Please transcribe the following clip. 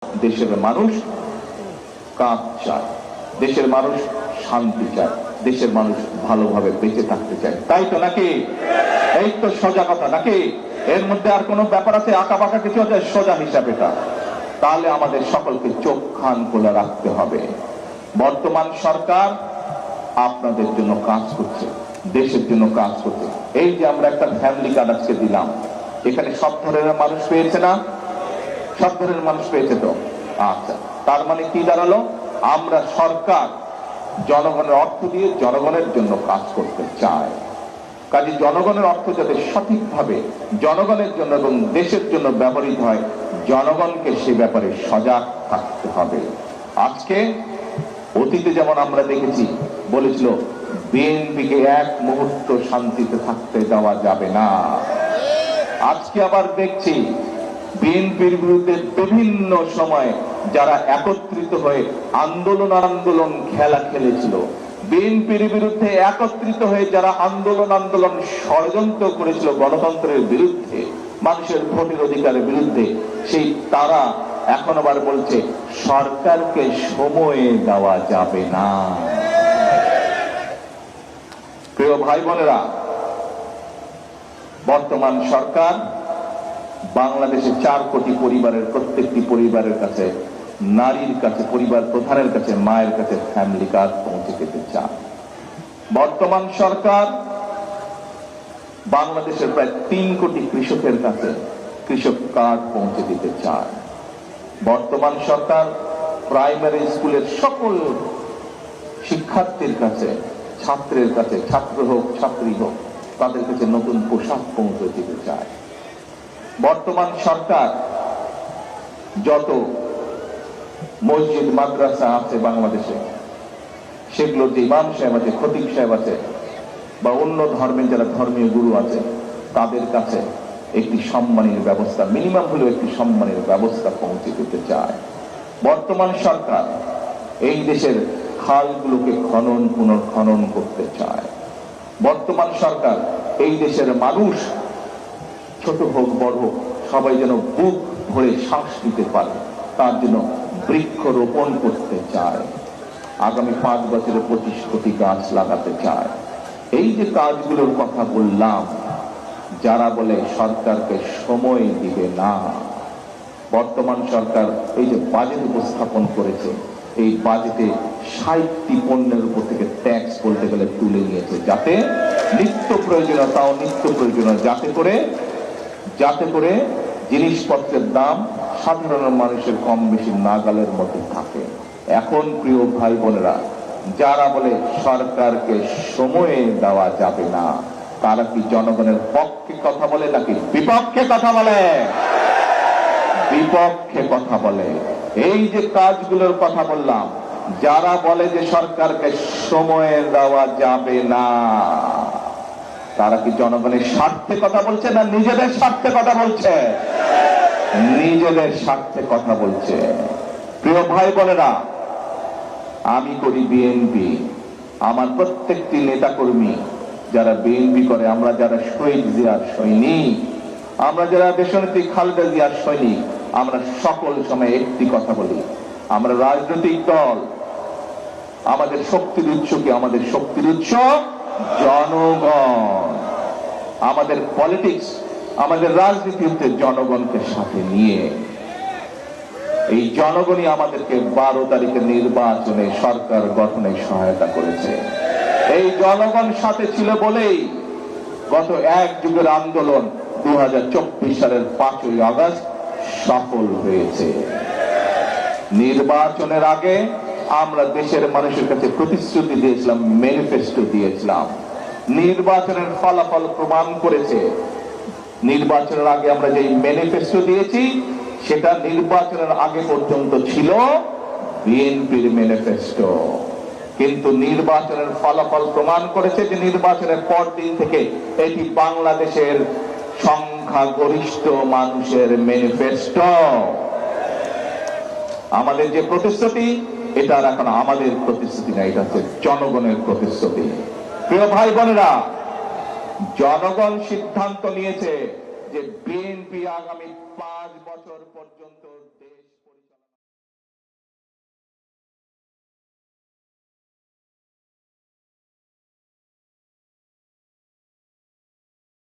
দেশের মানুষ কাজ চায়, দেশের মানুষ শান্তি চায়, দেশের মানুষ ভালোভাবে বেঁচে থাকতে চায়, তাই তো নাকি? এই তো সোজা কথা নাকি? এর মধ্যে আর কোনো ব্যাপার আছে আঁকা বাঁকা কিছু আছে? সোজা হিসাবেটা। তাহলে আমাদের সকলকে চোখ কান খোলা রাখতে হবে। বর্তমান সরকার আপনাদের জন্য কাজ করছে, দেশের জন্য কাজ করছে। এই যে আমরা একটা ফ্যামিলি কার্ড আজকে দিলাম, এখানে সব ধরনের মানুষ পেয়েছে না? সব ধরনের মানুষ পেয়েছে তো? আচ্ছা, তার মানে কি দাঁড়ালো? আমরা সরকার জনগণের অর্থ দিয়ে জনগণের জন্য কাজ করতে চায়। কাজে জনগণের অর্থ যাতে সঠিকভাবে জনগণের জন্য এবং দেশের জন্য ব্যবহৃত হয়, জনগণকে সে ব্যাপারে সজাগ থাকতে হবে। আজকে অতীতে যেমন আমরা দেখেছি, বলেছিল বিএনপিকে এক মুহূর্ত শান্তিতে থাকতে দেওয়া যাবে না। আজকে আবার দেখছি বিএনপির বিরুদ্ধে বিভিন্ন সময় যারা একত্রিত হয়ে আন্দোলন খেলা খেলেছিল, বিএনপির বিরুদ্ধে একত্রিত হয়ে যারা আন্দোলন ষড়যন্ত্র করেছিল গণতন্ত্রের বিরুদ্ধে, মানুষের ভোটের অধিকারের বিরুদ্ধে, সেই তারা এখন আবার বলছে সরকারকে সময় দেওয়া যাবে না। প্রিয় ভাই বোনেরা, বর্তমান সরকার বাংলাদেশে 4 কোটি পরিবারের প্রত্যেকটি পরিবারের কাছে, নারীর কাছে, পরিবার প্রধানের কাছে, মায়ের কাছে ফ্যামিলি কার্ড পৌঁছে দিতে চায়। বর্তমান সরকার বাংলাদেশের প্রায় 3 কোটি কৃষকের কাছে কৃষক কার্ড পৌঁছে দিতে চায়। বর্তমান সরকার প্রাইমারি স্কুলের সকল শিক্ষার্থীর কাছে, ছাত্রের কাছে, ছাত্র হোক ছাত্রী হোক, তাদের কাছে নতুন পোশাক পৌঁছে দিতে চায়। বর্তমান সরকার যত মসজিদ মাদ্রাসা আছে বাংলাদেশে, সেগুলো যে ইমাম সাহেব আছে, খতিব সাহেব আছে, বা অন্য ধর্মের যারা ধর্মীয় গুরু আছে, তাদের কাছে একটি সম্মানের ব্যবস্থা, মিনিমাম হলেও একটি সম্মানের ব্যবস্থা পৌঁছে দিতে চায়। বর্তমান সরকার এই দেশের খালগুলোকে পুনর্খনন করতে চায়। বর্তমান সরকার এই দেশের মানুষ, ছোট হোক বড় হোক, সবাই যেন বুক ভরে শ্বাস নিতে পারে, তার জন্য বৃক্ষরোপণ করতে চায়। আগামী 5 বছরে 25 কোটি গাছ লাগাতে চায়। এই যে কাজগুলোর কথা বললাম, যারা বলে সরকারকে সময় দিবে না, বর্তমান সরকার এই যে বাজেট উপস্থাপন করেছে, এই বাজেটে 60টি পণ্যের উপর থেকে ট্যাক্স বলতে গেলে তুলে নিয়েছে, যাতে নিত্য প্রয়োজনীয়, যাতে করে জিনিসপত্রের দাম সাধারণ মানুষের কম বেশি নাগালের মধ্যে থাকে। এখন প্রিয় ভাই বোনেরা, যারা বলে সরকারকে সময় দেওয়া যাবে না, তারা কি জনগণের পক্ষে কথা বলে নাকি বিপক্ষে কথা বলে? বিপক্ষে কথা বলে। এই যে কাজগুলোর কথা বললাম, যারা বলে যে সরকারকে সময় দেওয়া যাবে না, তারা কি জনগণের স্বার্থে কথা বলছে না নিজেদের স্বার্থে কথা বলছে? নিজেদের স্বার্থে কথা বলছে। প্রিয় ভাই বোনেরা, আমি করি বিএনপি, আমার প্রত্যেকটি নেতাকর্মী যারা বিএনপি করে, আমরা যারা শহীদ জিয়ার সৈনিক, আমরা যারা দেশনেত্রী খালেদা জিয়ার সৈনিক, আমরা সকল সময় একটি কথা বলি, আমরা রাজনৈতিক দল, আমাদের শক্তির উৎস কি? আমাদের শক্তির উৎস জনগণ। আমাদের পলিটিক্স, আমাদের রাজনীতি হচ্ছে জনগণকে সাথে নিয়ে। এই জনগণই আমাদেরকে 12 তারিখের নির্বাচনে সরকার গঠনে সহায়তা করেছে। এই জনগণ সাথে ছিল বলেই গত 1 যুগের আন্দোলন 2024 সালের 5ই আগস্ট সফল হয়েছে। নির্বাচনের আগে আমরা দেশের মানুষের কাছে প্রতিশ্রুতি দিয়েছিলাম, ম্যানিফেস্টো দিয়েছিলাম। নির্বাচনের ফলাফল প্রমাণ করেছে, নির্বাচনের আগে আমরা যে ম্যানিফেস্টো দিয়েছি, সেটা নির্বাচনের আগে পর্যন্ত ছিল বিএনপির ম্যানিফেস্টো। কিন্তু নির্বাচনের ফলাফল প্রমাণ করেছে যে নির্বাচনের পর দিন থেকে এটি বাংলাদেশের সংখ্যাগরিষ্ঠ মানুষের ম্যানিফেস্টো। আমাদের যে প্রতিশ্রুতি, এটা এখন আমাদের প্রতিশ্রুতি না, এটা হচ্ছে জনগণের প্রতিশ্রুতি। প্রিয় ভাই বোনেরা, জনগণ সিদ্ধান্ত নিয়েছে যে বিএনপি আগামী 5